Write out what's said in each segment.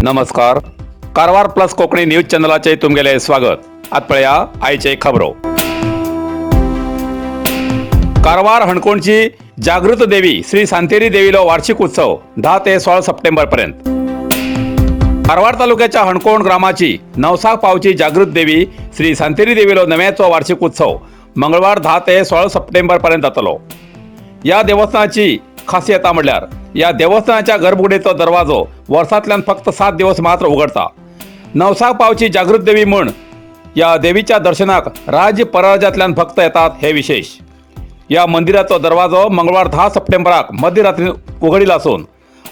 नमस्कार. Karwar plus Konkani news चॅनलाचे तुमगेले स्वागत. आतपळया आयचे खबरो. कारवार हणकोणची जागृत देवी श्री सांतेरी देवीलो वार्षिक उत्सव 10 ते 16 सप्टेंबर पर्यंत. कारवार तालुक्याच्या हणकोण ग्रामाची नवसाक पावची जागृत देवी श्री सांतेरी देवीलो नव्याचो वार्षिक उत्सव मंगळवार 10 ते 16 सप्टेंबर पर्यंत जातलो. या देवस्थानाची खासियता म्हणल्यार या देवस्थानाच्या गर्भगुडीचो दरवाजो वर्सांतल्यान फक्त 7 दिवस मात्र उघडता. नवसाक पावची जागृत देवी म्हूण या देवीच्या दर्शनाक राज्य परराज्यांतल्यान भक्त येतात हे विशेष. या मंदिराचो दरवाजो मंगळवार 10 सप्टेंबराक मध्यरात्री उघडिला असून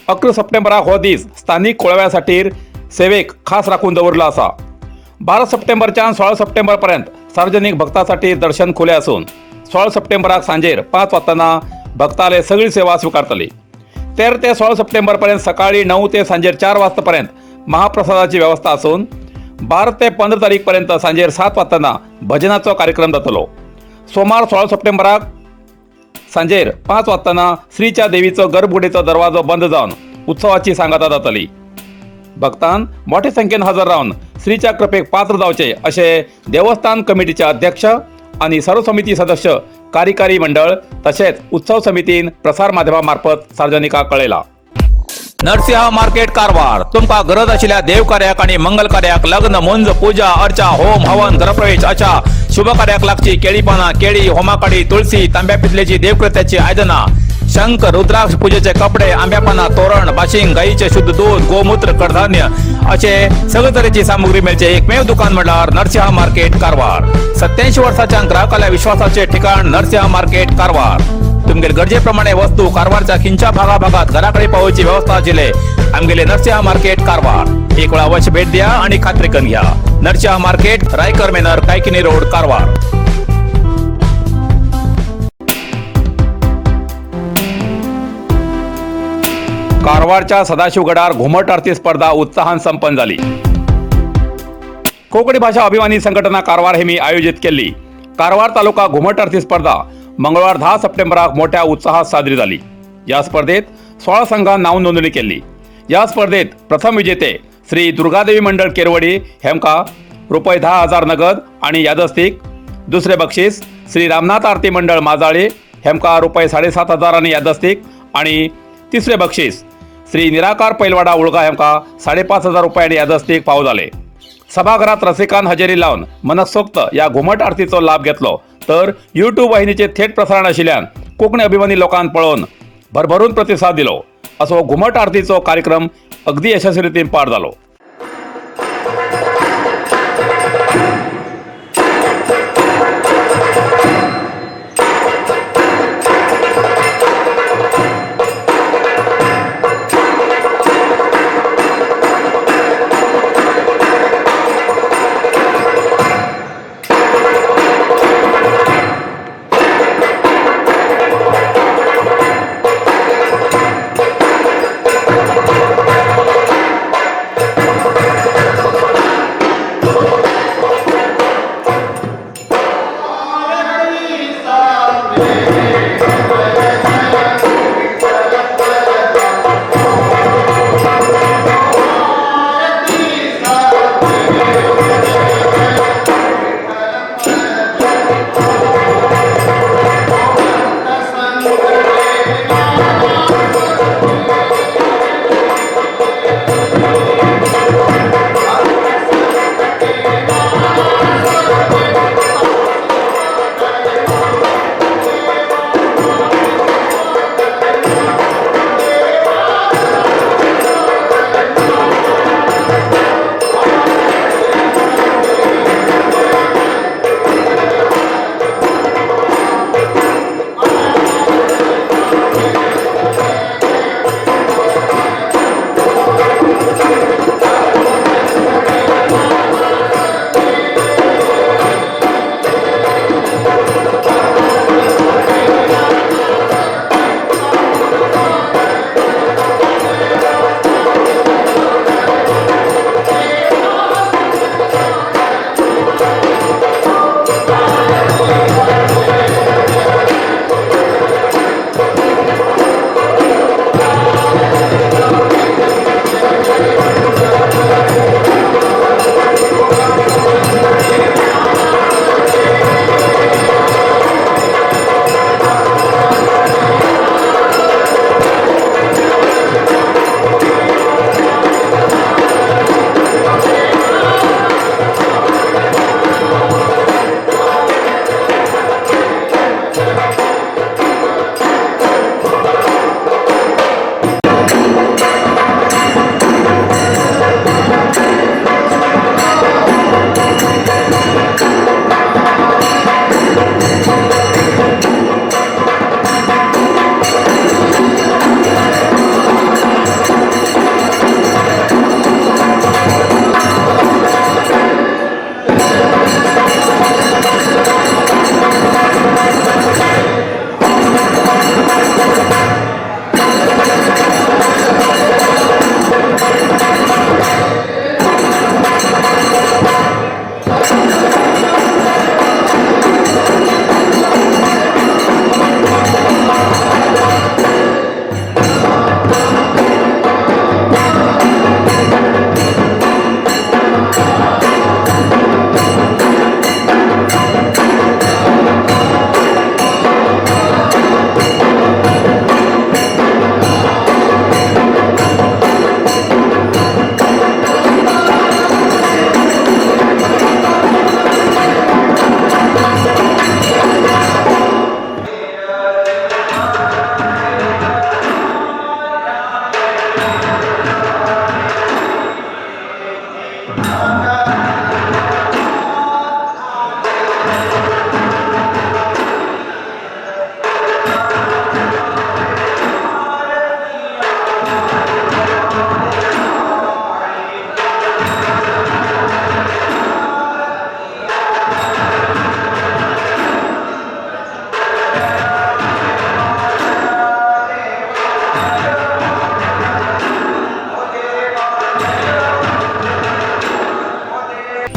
11 सप्टेंबराक हो दीस स्थानिक कोळव्या खातीर सेवेक खास राखून दवरलो आसा. 12 सप्टेंबरच्यान 16 सप्टेंबर पर्यंत सार्वजनिक भक्तांसाठी दर्शन खुले असून 16 सप्टेंबराक सांजेर 5 वाजताना भक्ताले सगळी सेवा स्वीकारतली. 13 ते 16 सप्टेंबर पर्यंत सकाळी 9 ते सांजेर 4 वाजतापर्यंत महाप्रसादाची व्यवस्था असून 12 ते 15 तारीख पर्यंत सांजेर 7 वाजताना भजनाचो कार्यक्रम जातलो. सोमार 16 सप्टेंबराक सांजेर 5 वाजताना श्रीच्या देवीचो गर्भगुडीचो दरवाजो बंद जावन उत्सवाची सांगता जातली. भक्तान मोठ्या संख्येन हजर रावन श्रीच्या कृपेक पात्र जावचे अशें देवस्थान कमिटीचे अध्यक्ष आणि सर्व समिती सदस्य, कार्यकारी मंडळ तसेच उत्सव समितीन प्रसार माध्यमा मार्फत सार्वजनिकांक कळयला. नरसिंह मार्केट कारवार तुमका गरज आशिल्ल्या देव कार्याक आणि मंगल कार्याक, लग्न, मुंज, पूजा अर्चा, होम हवन, गृहप्रवेश अशा शुभ कार्याक लागची केळी पानां, केळी, होमाकडी, तुळशी, तांब्या पितलेची देवकृत्याची आयदनां, शंख, रुद्राक्ष पूजेचे कपडे, आंब्या पानां, तोरण, बाशिंग, गाईचे शुद्ध दूध, गोमूत्र, कडधान्य असे सगळे तरेची सामुग्री मेळचे एकमेव दुकान म्हणल्यार नरसिंह मार्केट कारवार. 87 वर्सांच्या ग्राहकाल्या विश्वासाचे ठिकाण नरसिंह मार्केट कारवार. तुमगेर गरजेप्रमाणे वस्तू कारवारच्या खिंच्या भागाभागात घराकडे पावोवची व्यवस्था आशिल्ले आमगेले नरसिंह मार्केट कारवार. एक वेळ अवश्य भेट द्या आणि खात्री करून घ्या. नरसिंह मार्केट, रायकर मेनर, कायकिनी रोड, कारवार. कारवारच्या सदाशिवगडार घुमट आरती स्पर्धा उत्साहान संपन्न झाली. कोंकणी भाषा अभिमानी संघटना कारवार हेमी आयोजित केल्ली कारवार तालुका घुमट आरती स्पर्धा मंगळवार 10 सप्टेंबराक मोठ्या उत्साहात साजरी झाली. या स्पर्धेत 16 संघांनी नाव नोंदणी केली. या स्पर्धेत प्रथम विजेते श्री दुर्गादेवी मंडळ केरवडी हेमका ₹10,000 नगद आणि यादस्तिक. दुसरे बक्षीस श्री रामनाथ आरती मंडळ माजाळे हेमका ₹7,500 आणि यादस्तिक. आणि तिसरे बक्षीस श्री निराकार पैलवाडा उळगा हेमका ₹5,500 आणि यादस्तिक फावो जाले. सभागृहात रसिकान हजेरी लावून मनसोक्त या घुमट आरतीचो लाभ घेतलो तर यूट्यूब वाहिनीचे थेट प्रसारण आशिल्ल्यान कोंकणी अभिमानी लोकांन पळोवन भरभरून प्रतिसाद दिलो. असो घुमट आरतीचो कार्यक्रम अगदी यशस्वी रितीन पार जालो.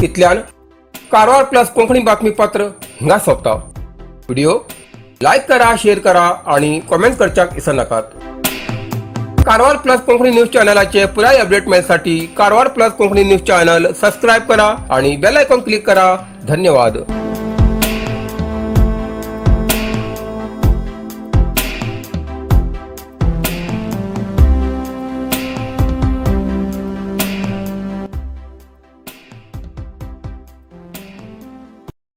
इतल्यान कारवार प्लस कोंकणी बातमीपत्र हिंगा सोंपता। व्हिडिओ लाईक करा, शेअर करा आणि कमेंट करच्याक विसरू नकात। कारवार प्लस कोंकणी न्यूज चॅनलाचे पुराय अपडेट मिळण्यासाठी Karwar plus Konkani news channel subscribe करा आणि बेल आयकॉन क्लिक करा। धन्यवाद।